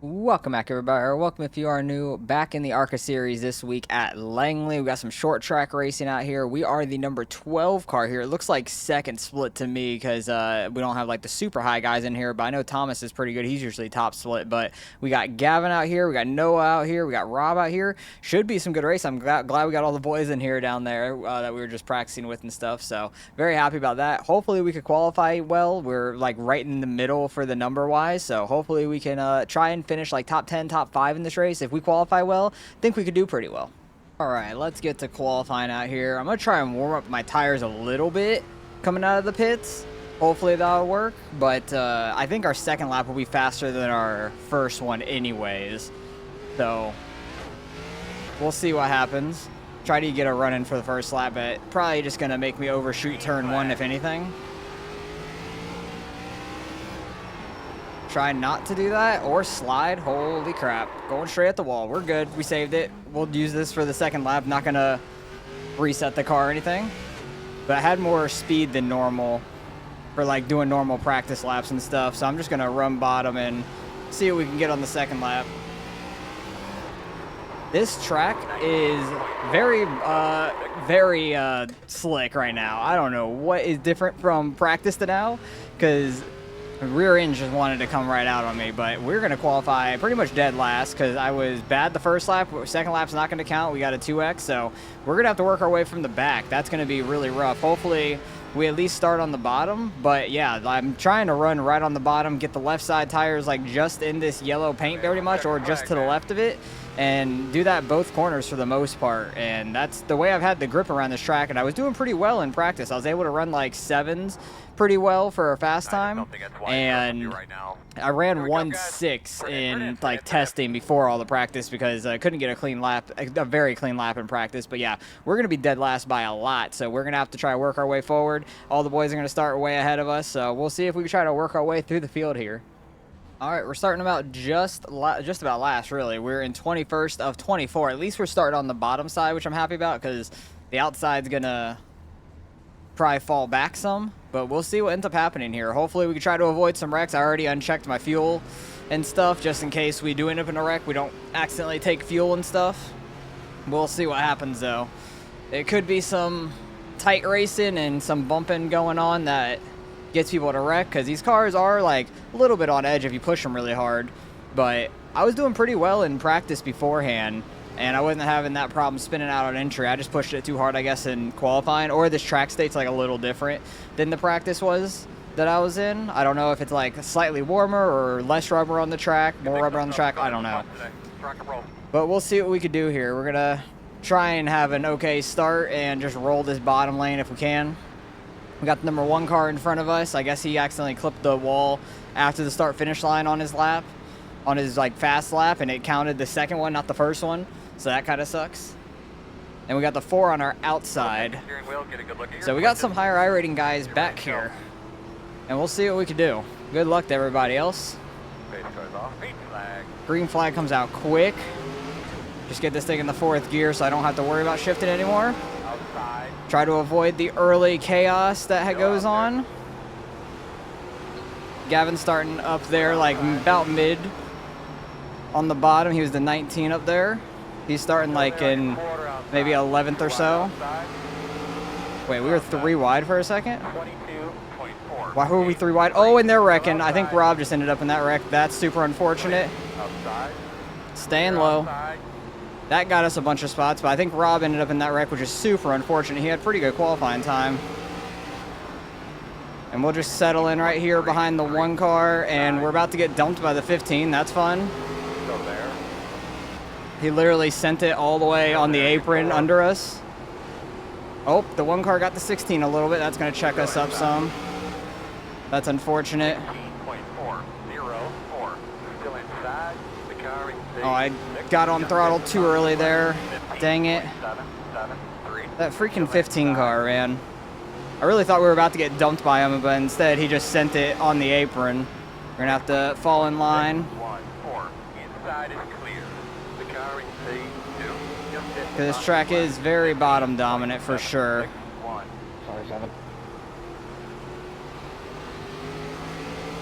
Welcome back, everybody, or welcome if you are new, back in the Arca series this week at Langley. We got some short track racing out here. We are the number 12 car here. It looks like second split to me because we don't have like the super high guys in here, but I know Thomas is pretty good. He's usually top split, but we got Gavin out here, we got Noah out here, we got Rob out here. Should be some good race. I'm glad we got all the boys in here down there that we were just practicing with and stuff, so very happy about that. Hopefully we could qualify well. We're like right in the middle for the number wise, so hopefully we can try and finish like top 10, top 5 in this race. If we qualify well, I think we could do pretty well. All right, let's get to qualifying out here. I'm going to try and warm up my tires a little bit coming out of the pits. Hopefully that'll work, but I think our second lap will be faster than our first one anyways. So we'll see what happens. Try to get a run in for the first lap, but probably just going to make me overshoot turn 1 if anything. Try not to do that or slide. Holy crap. Going straight at the wall. We're good. We saved it. We'll use this for the second lap. Not going to reset the car or anything. But I had more speed than normal for like doing normal practice laps and stuff. So I'm just going to run bottom and see what we can get on the second lap. This track is very slick right now. I don't know what is different from practice to now because rear end just wanted to come right out on me, but we're going to qualify pretty much dead last because I was bad the first lap. Second lap's not going to count. We got a 2X, so we're going to have to work our way from the back. That's going to be really rough. Hopefully, we at least start on the bottom, but yeah, I'm trying to run right on the bottom, get the left side tires like just in this yellow paint pretty much, or just to the left of it, and do that both corners for the most part. And that's the way I've had the grip around this track, and I was doing pretty well in practice. I was able to run like 7s pretty well for a fast time, and I ran 1.6 in like testing before all the practice because I couldn't get a clean lap, a very clean lap in practice. But yeah, we're going to be dead last by a lot, so we're going to have to try to work our way forward. All the boys are going to start way ahead of us, so we'll see if we can try to work our way through the field here. All right, we're starting about just about last, really. We're in 21st of 24. At least we're starting on the bottom side, which I'm happy about because the outside's going to probably fall back some, but we'll see what ends up happening here. Hopefully we can try to avoid some wrecks. I already unchecked my fuel and stuff just in case we do end up in a wreck. We don't accidentally take fuel and stuff. We'll see what happens, though. It could be some tight racing and some bumping going on that gets people to wreck because these cars are like a little bit on edge if you push them really hard. But I was doing pretty well in practice beforehand, and I wasn't having that problem spinning out on entry. I just pushed it too hard, I guess, in qualifying. Or this track state's like a little different than the practice was that I was in. I don't know if it's like slightly warmer or less rubber on the track, more rubber on the track. I don't know. But we'll see what we could do here. We're going to try and have an okay start and just roll this bottom lane if we can. We got the number 1 car in front of us. I guess he accidentally clipped the wall after the start-finish line on his lap, on his like fast lap, and it counted the second one, not the first one. So that kind of sucks. And we got the 4 on our outside. So we got some higher I-rating guys back here. And we'll see what we can do. Good luck to everybody else. Green flag comes out quick. Just get this thing in the 4th gear so I don't have to worry about shifting anymore. Try to avoid the early chaos that goes on. Gavin's starting up there like about mid on the bottom. He was the 19 up there. He's starting like in maybe 11th or so. Wait, we were 3 wide for a second? Why were we 3 wide? Oh, and they're wrecking. I think Rob just ended up in that wreck. That's super unfortunate. Staying low. That got us a bunch of spots, but I think Rob ended up in that wreck, which is super unfortunate. He had pretty good qualifying time. And we'll just settle in right here behind the 1 car, and we're about to get dumped by the 15. That's fun. He literally sent it all the way on the apron under us. Oh, the 1 car got the 16 a little bit. That's going to check us up some. That's unfortunate. Oh, I got on throttle too early there. Dang it. That freaking 15 car, man. I really thought we were about to get dumped by him, but instead he just sent it on the apron. We're going to have to fall in line. Because this track is very bottom dominant for sure.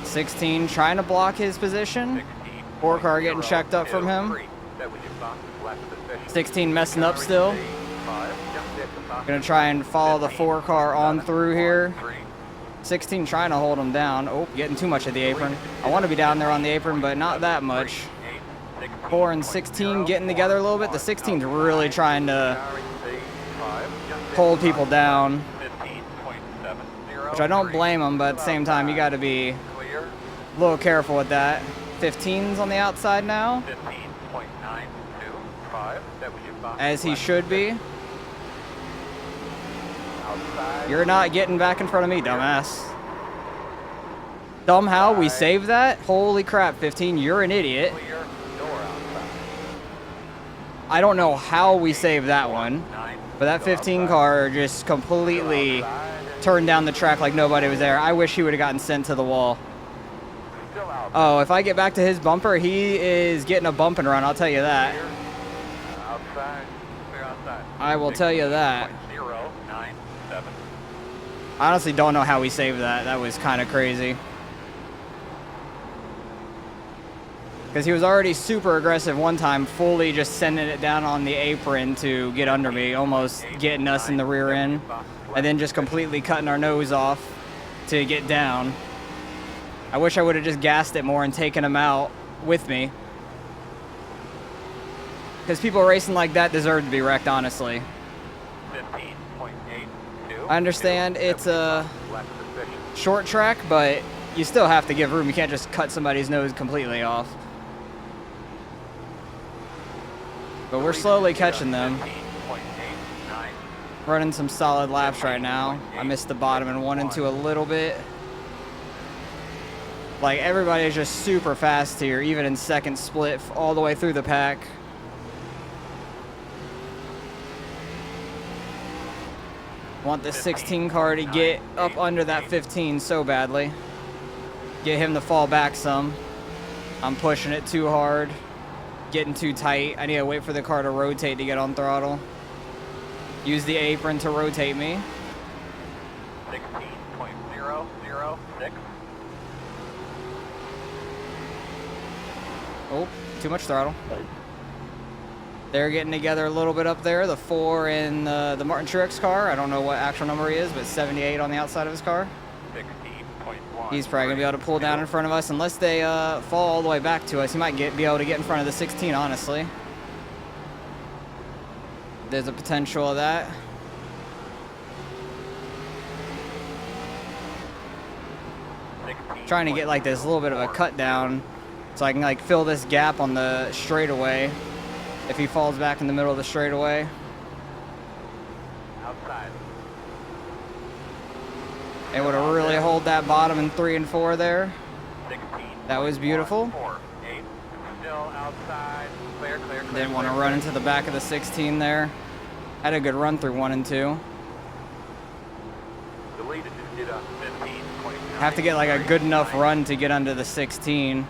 16 trying to block his position. 4-car getting checked up from him. 16 messing up still. Gonna try and follow the 4-car on through here. 16 trying to hold him down. Oh, getting too much of the apron. I want to be down there on the apron, but not that much. 4 and 16 getting together a little bit. The 16's really trying to hold people down, which I don't blame them, but at the same time, you got to be a little careful with that. 15's on the outside now, as he should be. You're not getting back in front of me, dumbass. Somehow we saved that? Holy crap, 15, you're an idiot. I don't know how we saved that one, but that 15 car just completely turned down the track like nobody was there. I wish he would have gotten sent to the wall. Oh, if I get back to his bumper, he is getting a bump and run, I'll tell you that. I will tell you that. I honestly don't know how we saved that. That was kind of crazy. Because he was already super aggressive one time, fully just sending it down on the apron to get under me, almost getting us in the rear end, and then just completely cutting our nose off to get down. I wish I would have just gassed it more and taken him out with me. Because people racing like that deserve to be wrecked, honestly. I understand it's a short track, but you still have to give room. You can't just cut somebody's nose completely off. But we're slowly catching them. Running some solid laps right now. I missed the bottom in 1 and 2 a little bit. Like, everybody's just super fast here, even in second split all the way through the pack. Want the 16 car to get up under that 15 so badly. Get him to fall back some. I'm pushing it too hard. Getting too tight. I need to wait for the car to rotate to get on throttle. Use the apron to rotate me. 16.006. Oh, too much throttle. They're getting together a little bit up there. The 4 in the Martin Truex car. I don't know what actual number he is, but 78 on the outside of his car. 16.1. He's probably going to be able to pull down in front of us unless they fall all the way back to us. He might be able to get in front of the 16, honestly. There's a potential of that. Trying to get like this little bit of a cut down so I can like fill this gap on the straightaway if he falls back in the middle of the straightaway. Outside. It would have really hold that bottom in 3 and 4 there. 16. That was beautiful. 4, 8. Still outside. Clear, clear, clear. Didn't want to run into the back of the 16 there. Had a good run through 1 and 2. Deleted to get up 15.9. Have to get like a good enough run to get under the 16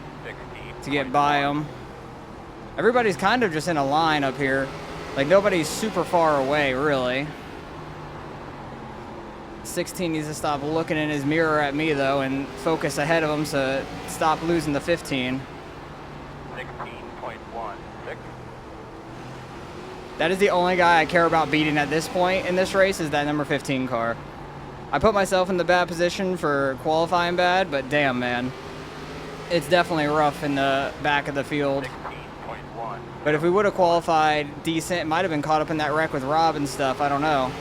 to get by them. Everybody's kind of just in a line up here. Like nobody's super far away, really. 16 needs to stop looking in his mirror at me though and focus ahead of him to stop losing the 15. 16.16. That is the only guy I care about beating at this point in this race is that number 15 car. I put myself in the bad position for qualifying bad, but damn, man. It's definitely rough in the back of the field. 16.1. But if we would have qualified decent, it might have been caught up in that wreck with Rob and stuff. I don't know.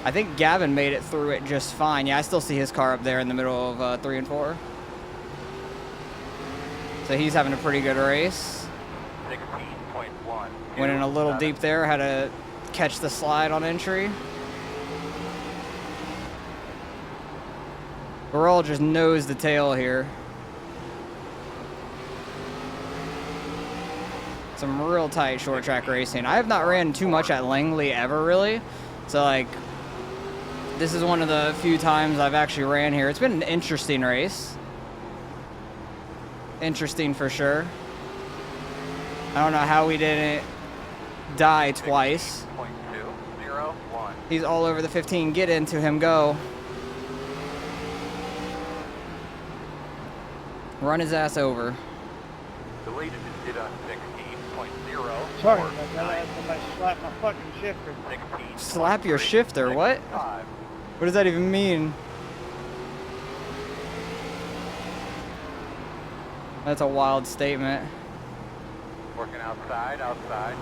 I think Gavin made it through it just fine. Yeah, I still see his car up there in the middle of 3 and 4. So he's having a pretty good race. 16.1. Went in a little deep there. Had to catch the slide on entry. We're all just nose to tail here. Some real tight short track racing. I have not ran too much at Langley ever, really. So, like, this is one of the few times I've actually ran here. It's been an interesting race. Interesting for sure. I don't know how we didn't die twice. 16.201. He's all over the 15. Get into him. Go. Run his ass over. Deleted to 16.0. Sorry about that. Somebody slapped my fucking shifter. 16. Slap your shifter, what? 5. What does that even mean? That's a wild statement. Working outside, outside.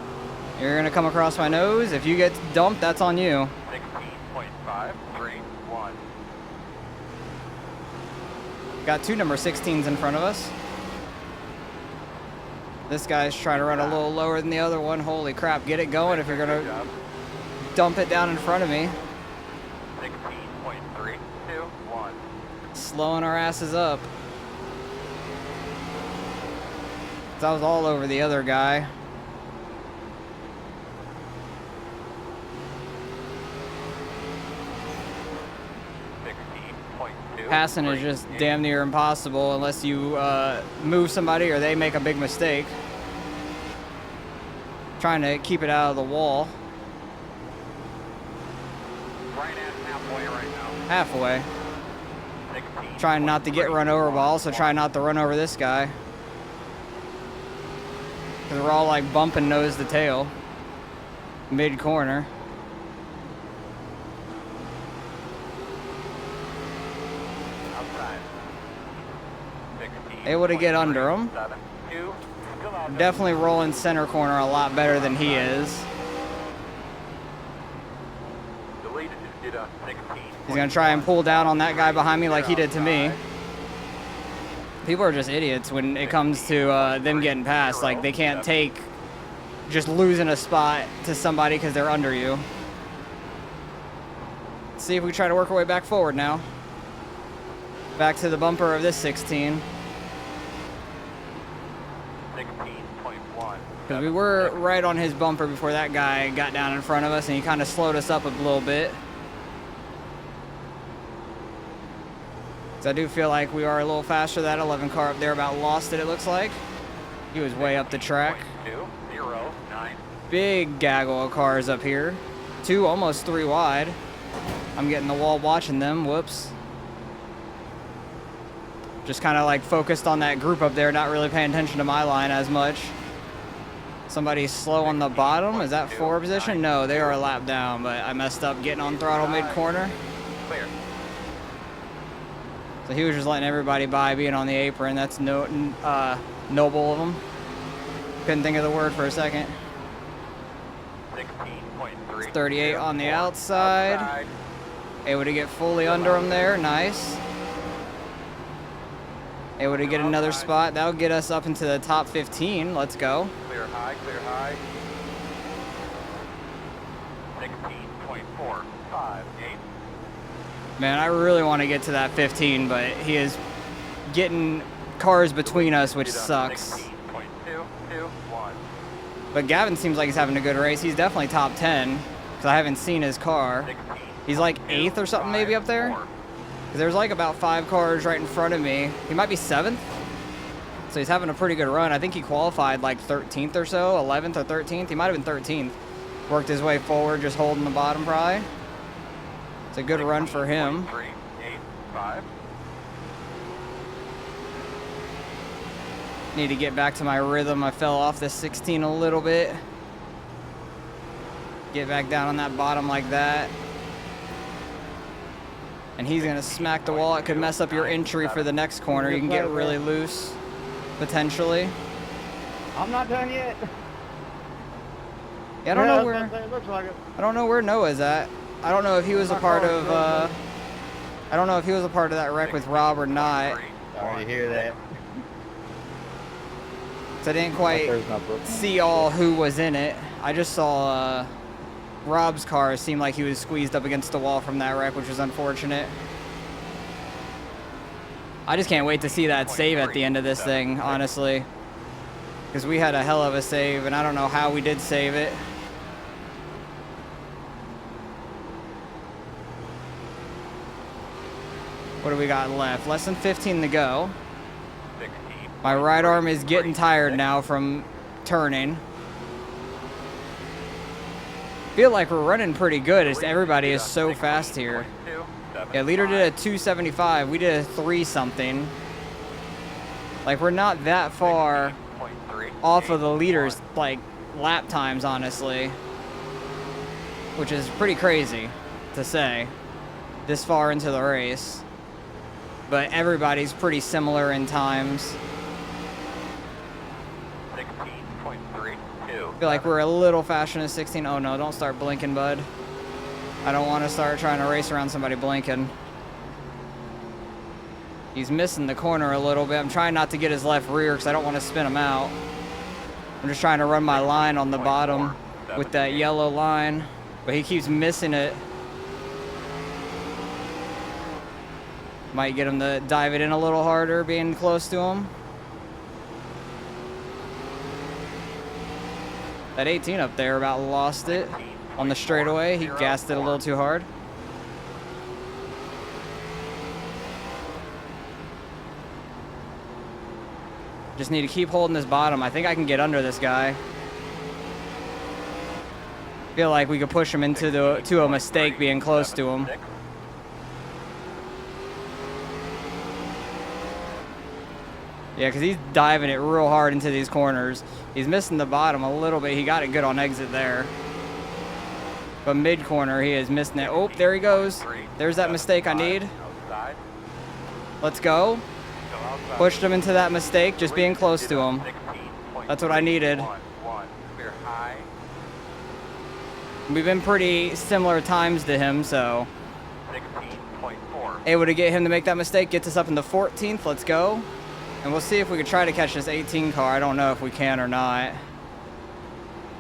You're gonna come across my nose. If you get dumped, that's on you. 16.531. Got two number 16s in front of us. This guy's trying to run a little lower than the other one. Holy crap, get it going if you're gonna dump it down in front of me. 16.321. Slowing our asses up. 'Cause I was all over the other guy. Passing is just damn near impossible unless you move somebody or they make a big mistake. Trying to keep it out of the wall. Right at halfway right now. Halfway. Trying not to get run over, but also trying not to run over this guy. Because we're all like bumping nose to tail. Mid-corner. Able to get under him. Definitely rolling center corner a lot better than he is. He's gonna try and pull down on that guy behind me like he did to me. People are just idiots when it comes to them getting past. Like, they can't take just losing a spot to somebody because they're under you. Let's see if we try to work our way back forward now. Back to the bumper of this 16. 16.1. Because we were right on his bumper before that guy got down in front of us, and he kind of slowed us up a little bit. So I do feel like we are a little faster. That 11 car up there about lost it, it looks like. He was way up the track. 209. Big gaggle of cars up here. Two, almost three wide. I'm getting the wall watching them. Whoops. Just kind of like focused on that group up there, not really paying attention to my line as much. Somebody's slow on the bottom. Is that forward position? No, they are a lap down, but I messed up getting on throttle mid-corner. Clear. So he was just letting everybody by being on the apron. That's noble of him. Couldn't think of the word for a second. 16.3. 38 on the outside. Able to get fully under him there. Nice. Able to get another spot. That'll get us up into the top 15. Let's go. Clear high, clear high. 16.458. Man, I really want to get to that 15, but he is getting cars between us, which sucks. 16.221. But Gavin seems like he's having a good race. He's definitely top 10, because I haven't seen his car. He's like 8th or something maybe up there. 'Cause there's like about 5 cars right in front of me. He might be 7th. So he's having a pretty good run. I think he qualified like 13th or so, 11th or 13th. He might have been 13th. Worked his way forward, just holding the bottom probably. It's a good run for him. 385. Need to get back to my rhythm. I fell off this 16 a little bit. Get back down on that bottom like that. And he's gonna smack the wall. It could mess up your entry for the next corner. You can get really loose, potentially. I'm not done yet. Yeah, I don't know Yeah, where. it looks like it. I don't know where Noah's at. I don't know if he was a part of. I don't know if he was a part of that wreck with Rob or not. Sorry to hear that. So I didn't quite see all who was in it. I just saw Rob's car seemed like he was squeezed up against the wall from that wreck, which was unfortunate. I just can't wait to see that save at the end of this thing, honestly. Because we had a hell of a save, and I don't know how we did save it. What do we got left? Less than 15 to go. My right arm is getting tired now from turning. Feel like we're running pretty good. It's everybody is so fast here. Yeah, leader did a 275. We did a 3 something. Like, we're not that far off of the leaders, like, lap times, honestly. Which is pretty crazy to say this far into the race. But everybody's pretty similar in times. 16.32. I feel like we're a little faster than 16. Oh no, don't start blinking, bud. I don't want to start trying to race around somebody blinking. He's missing the corner a little bit. I'm trying not to get his left rear because I don't want to spin him out. I'm just trying to run my line on the bottom with that yellow line, but he keeps missing it. Might get him to dive it in a little harder, being close to him. That 18 up there about lost it on the straightaway. He gassed it a little too hard. Just need to keep holding this bottom. I think I can get under this guy. Feel like we could push him into a mistake being close to him. Yeah, because he's diving it real hard into these corners. He's missing the bottom a little bit. He got it good on exit there. But mid-corner, he is missing it. Oh, there he goes. There's that mistake I need. Let's go. Pushed him into that mistake, just being close to him. That's what I needed. We've been pretty similar times to him, so able to get him to make that mistake gets us up in the 14th. Let's go. And we'll see if we can try to catch this 18 car. I don't know if we can or not.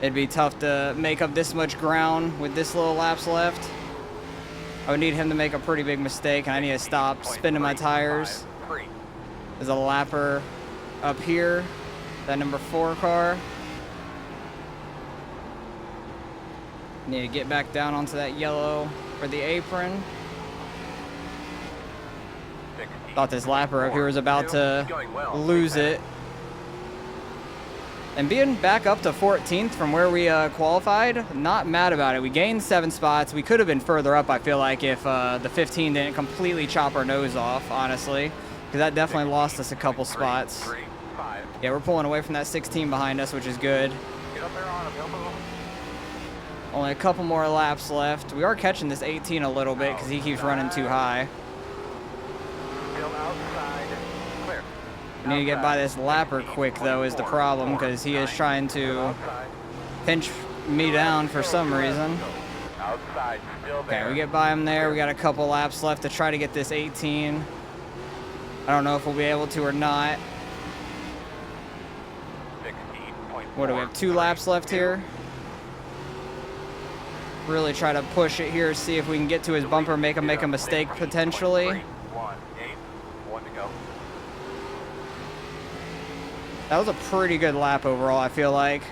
It'd be tough to make up this much ground with this little laps left. I would need him to make a pretty big mistake, and I need to stop spinning my tires. There's a lapper up here, that number 4 car. Need to get back down onto that yellow for the apron. Thought this lapper up here was about to lose it. And being back up to 14th from where we qualified, not mad about it. We gained 7 spots. We could have been further up, I feel like, if the 15 didn't completely chop our nose off, honestly. Because that definitely lost us a couple spots. Yeah, we're pulling away from that 16 behind us, which is good. Only a couple more laps left. We are catching this 18 a little bit because he keeps running too high. Need to get by this lapper quick, though, is the problem, because he is trying to pinch me down for some reason. Okay, we get by him there. We got a couple laps left to try to get this 18. I don't know if we'll be able to or not. What do we have? 2 laps left here. Really try to push it here, see if we can get to his bumper, make him make a mistake potentially. That was a pretty good lap overall, I feel like.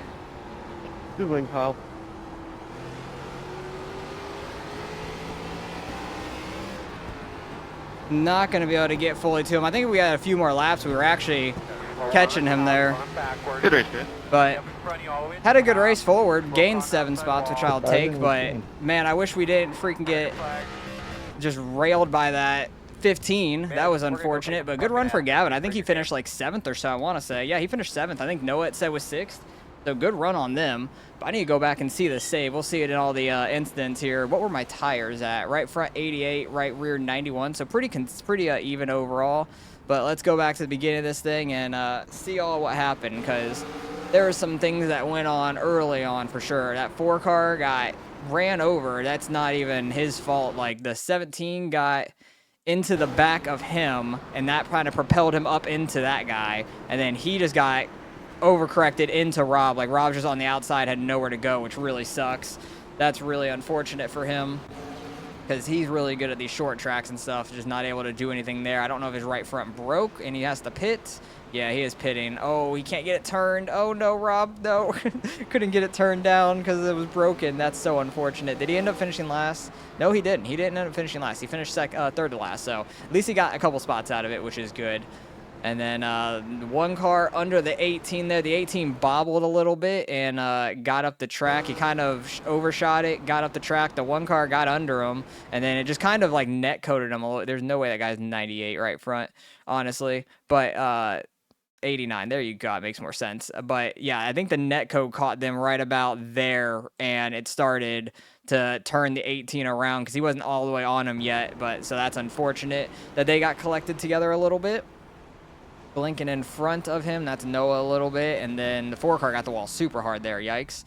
Good win, Kyle. Not going to be able to get fully to him. I think if we had a few more laps, we were actually catching him there. Good race, man. But had a good race forward. Gained 7 spots, which I'll take. But, man, I wish we didn't freaking get just railed by that 15. That was unfortunate, but good run for Gavin. I think he finished like 7th or so, I want to say. Yeah, he finished 7th. I think Noah it said was 6th. So good run on them. But I need to go back and see the save. We'll see it in all the incidents here. What were my tires at? Right front 88, right rear 91. So pretty even overall. But let's go back to the beginning of this thing and see all what happened, because there were some things that went on early on for sure. That 4 car got ran over. That's not even his fault. Like the 17 got into the back of him, and that kind of propelled him up into that guy, and then he just got overcorrected into Rob. Like Rob just on the outside had nowhere to go, which really sucks. That's really unfortunate for him, because he's really good at these short tracks and stuff, just not able to do anything there. I don't know if his right front broke and he has to pit. Yeah, he is pitting. Oh, he can't get it turned. Oh no, Rob, no. Couldn't get it turned down because it was broken. That's so unfortunate. Did he end up finishing last? No, he didn't. He didn't end up finishing last. He finished third to last, so at least he got a couple spots out of it, which is good. And then 1 car under the 18 there. The 18 bobbled a little bit and got up the track. He kind of overshot it, got up the track. The 1 car got under him, and then it just kind of like net coated him a little. There's no way that guy's 98 right front, honestly. But 89. There you go. It makes more sense. But yeah, I think the netcode caught them right about there, and it started to turn the 18 around because he wasn't all the way on him yet. But so that's unfortunate that they got collected together a little bit. Blinking in front of him, that's Noah a little bit, and then the 4 car got the wall super hard there. Yikes.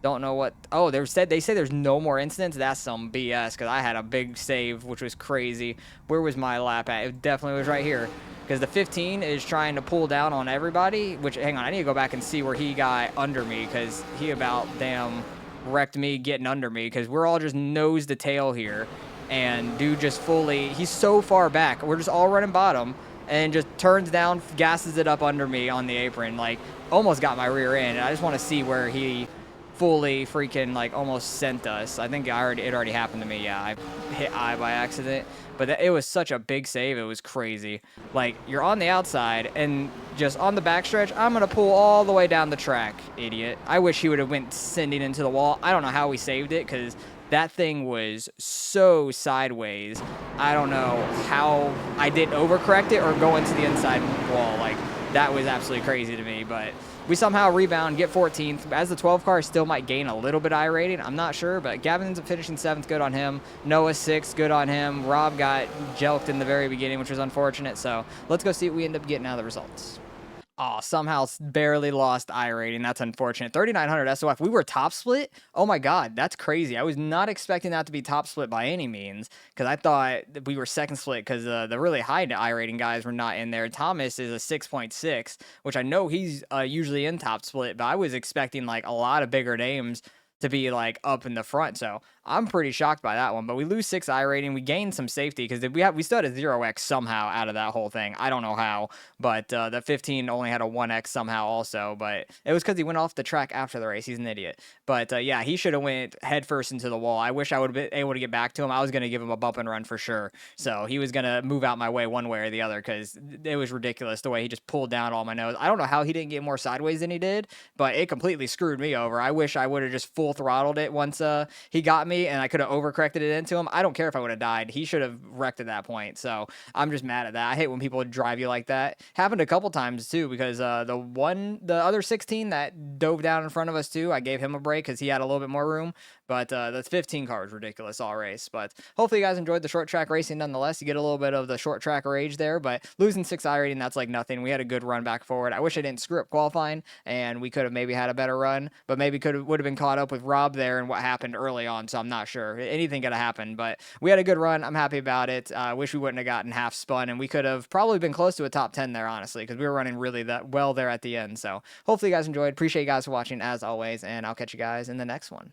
Don't know what. Oh, they say there's no more incidents. That's some BS because I had a big save, which was crazy. Where was my lap at? It definitely was right here because the 15 is trying to pull down on everybody. Which, hang on, I need to go back and see where he got under me because he about damn wrecked me getting under me because we're all just nose to tail here, and dude just fully. He's so far back. We're just all running bottom and just turns down, gasses it up under me on the apron, like almost got my rear end. And I just want to see where he fully freaking like almost sent us. I think it already happened to me. Yeah, I hit I by accident, but it was such a big save. It was crazy. Like, you're on the outside and just on the backstretch, I'm gonna pull all the way down the track, idiot. I wish he would have went sending into the wall. I don't know how we saved it because that thing was so sideways. I don't know how I didn't overcorrect it or go into the inside wall. Like, that was absolutely crazy to me, but we somehow rebound, get 14th. As the 12 car still might gain a little bit I rating, I'm not sure, but Gavin ends up finishing 7th, good on him. Noah 6th, good on him. Rob got jelked in the very beginning, which was unfortunate, so let's go see what we end up getting out of the results. Oh, somehow barely lost I rating. That's unfortunate. 3,900 SOF. We were top split? Oh my God, that's crazy. I was not expecting that to be top split by any means because I thought that we were second split because the really high I rating guys were not in there. Thomas is a 6.6, which I know he's usually in top split, but I was expecting like a lot of bigger names to be like up in the front. So I'm pretty shocked by that one, but we lose 6 I rating. We gain some safety because we still had a 0x somehow out of that whole thing. I don't know how, but the 15 only had a 1x somehow also, but it was because he went off the track after the race. He's an idiot. But yeah, he should have went head first into the wall. I wish I would have been able to get back to him. I was going to give him a bump and run for sure. So he was going to move out my way one way or the other because it was ridiculous the way he just pulled down all my nose. I don't know how he didn't get more sideways than he did, but it completely screwed me over. I wish I would have just full throttled it once he got me and I could have overcorrected it into him. I don't care if I would have died. He should have wrecked at that point. So I'm just mad at that. I hate when people drive you like that. Happened a couple times too because the other 16 that dove down in front of us too, I gave him a break because he had a little bit more room. But the 15 car was ridiculous all race. But hopefully you guys enjoyed the short track racing nonetheless. You get a little bit of the short track rage there, but losing 6 I rating, that's like nothing. We had a good run back forward. I wish I didn't screw up qualifying and we could have maybe had a better run, but maybe would have been caught up with Rob there and what happened early on. So I'm not sure. Anything could have happened, but we had a good run. I'm happy about it. I wish we wouldn't have gotten half spun and we could have probably been close to a top 10 there, honestly, because we were running really that well there at the end. So hopefully you guys enjoyed. Appreciate you guys for watching as always, and I'll catch you guys in the next one.